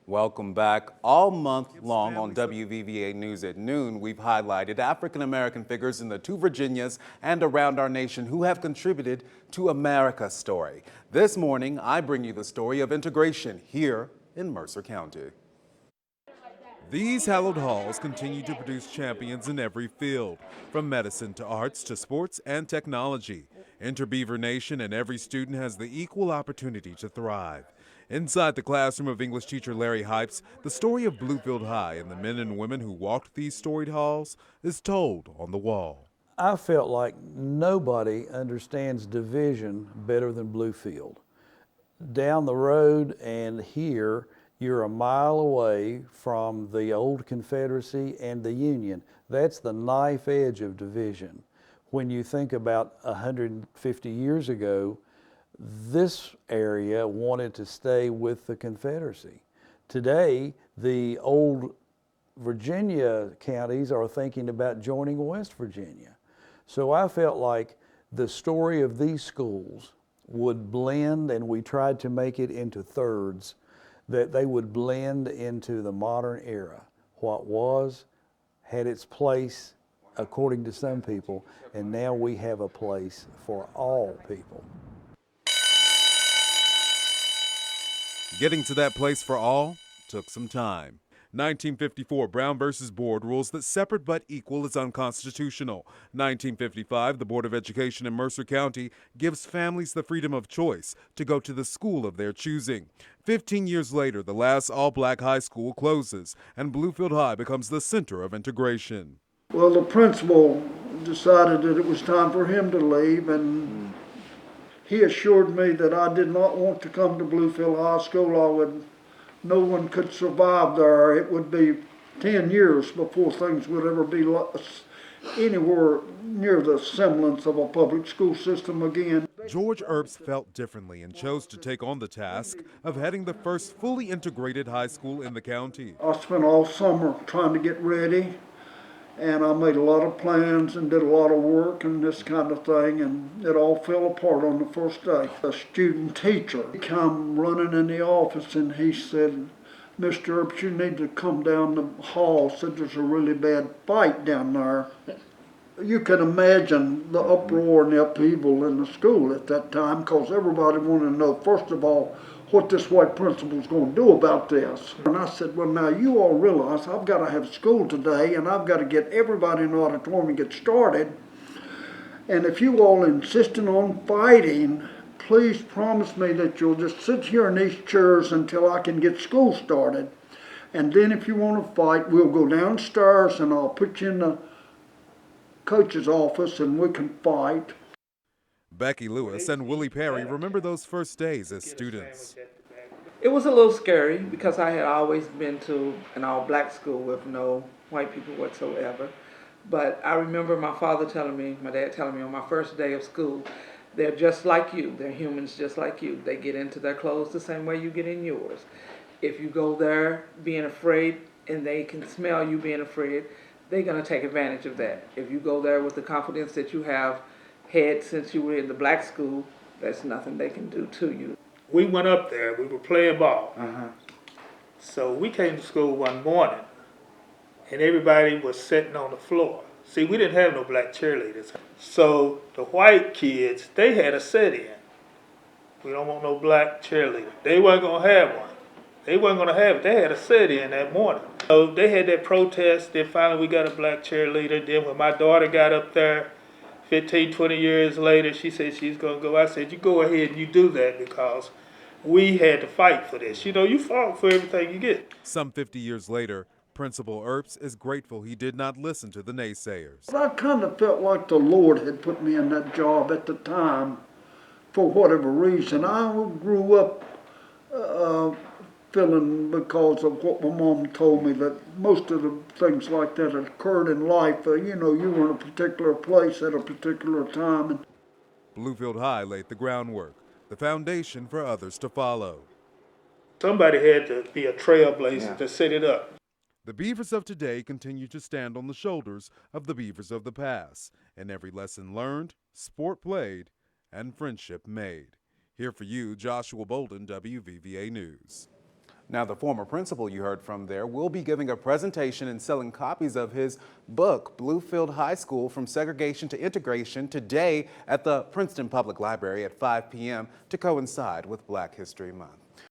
Welcome back. All month long on WVVA News at noon, we've highlighted African-American figures in the two Virginias and around our nation who have contributed to America's story. This morning, I bring you the story of integration here in Mercer County. These hallowed halls continue to produce champions in every field, from medicine to arts to sports and technology. Enter Beaver Nation and every student has the equal opportunity to thrive. Inside the classroom of English teacher Larry Hypes, the story of Bluefield High and the men and women who walked these storied halls is told on the wall. I felt like nobody understands division better than Bluefield. Down the road and here, you're a mile away from the old Confederacy and the Union. That's the knife edge of division. When you think about 150 years ago, this area wanted to stay with the Confederacy. Today, the old Virginia counties are thinking about joining West Virginia. So I felt like the story of these schools would blend, and we tried to make it into thirds, that they would blend into the modern era. What was had its place according to some people, and now we have a place for all people. Getting to that place for all took some time. 1954, Brown versus Board rules that separate but equal is unconstitutional. 1955, the Board of Education in Mercer County gives families the freedom of choice to go to the school of their choosing. 15 years later, the last all-black high school closes, and Bluefield High becomes the center of integration. Well, the principal decided that it was time for him to leave, and he assured me that I did not want to come to Bluefield High School. No one could survive there. It would be 10 years before things would ever be anywhere near the semblance of a public school system again. George Earps felt differently and chose to take on the task of heading the first fully integrated high school in the county. I spent all summer trying to get ready, and I made a lot of plans and did a lot of work and this kind of thing, and it all fell apart on the first day. A student teacher came running in the office and he said, "Mr. Earps, you need to come down the hall," said there's a really bad fight down there. You can imagine the uproar and the upheaval in the school at that time, because everybody wanted to know, first of all, what this white principal's going to do about this. And I said, well, now you all realize I've got to have school today, and I've got to get everybody in the auditorium and get started. And if you all insisting on fighting, please promise me that you'll just sit here in these chairs until I can get school started. And then if you want to fight, we'll go downstairs and I'll put you in the coach's office and we can fight. Becky Lewis and Willie Perry remember those first days as students. It was a little scary because I had always been to an all-black school with no white people whatsoever. But I remember my dad telling me on my first day of school, they're just like you. They're humans just like you. They get into their clothes the same way you get in yours. If you go there being afraid and they can smell you being afraid, they're going to take advantage of that. If you go there with the confidence that you have had since you were in the black school, there's nothing they can do to you. We went up there, we were playing ball. So we came to school one morning and everybody was sitting on the floor. See, we didn't have no black cheerleaders. So the white kids, they had a sit-in. We don't want no black cheerleader. They weren't gonna have one. They weren't gonna have it. They had a sit-in that morning. So they had that protest, then finally we got a black cheerleader. Then when my daughter got up there, 15, 20 years later, she said she's going to go. I said, you go ahead and you do that because we had to fight for this. You know, you fought for everything you get. Some 50 years later, Principal Earps is grateful he did not listen to the naysayers. I kind of felt like the Lord had put me in that job at the time for whatever reason. I grew up feeling, because of what my mom told me, that most of the things like that that occurred in life, you were in a particular place at a particular time. Bluefield High laid the groundwork, the foundation for others to follow. Somebody had to be a trailblazer to set it up. The Beavers of today continue to stand on the shoulders of the Beavers of the past, in every lesson learned, sport played, and friendship made. Here for you, Joshua Bolden, WVVA News. Now, the former principal you heard from there will be giving a presentation and selling copies of his book, Bluefield High School from Segregation to Integration, today at the Princeton Public Library at 5 p.m. to coincide with Black History Month.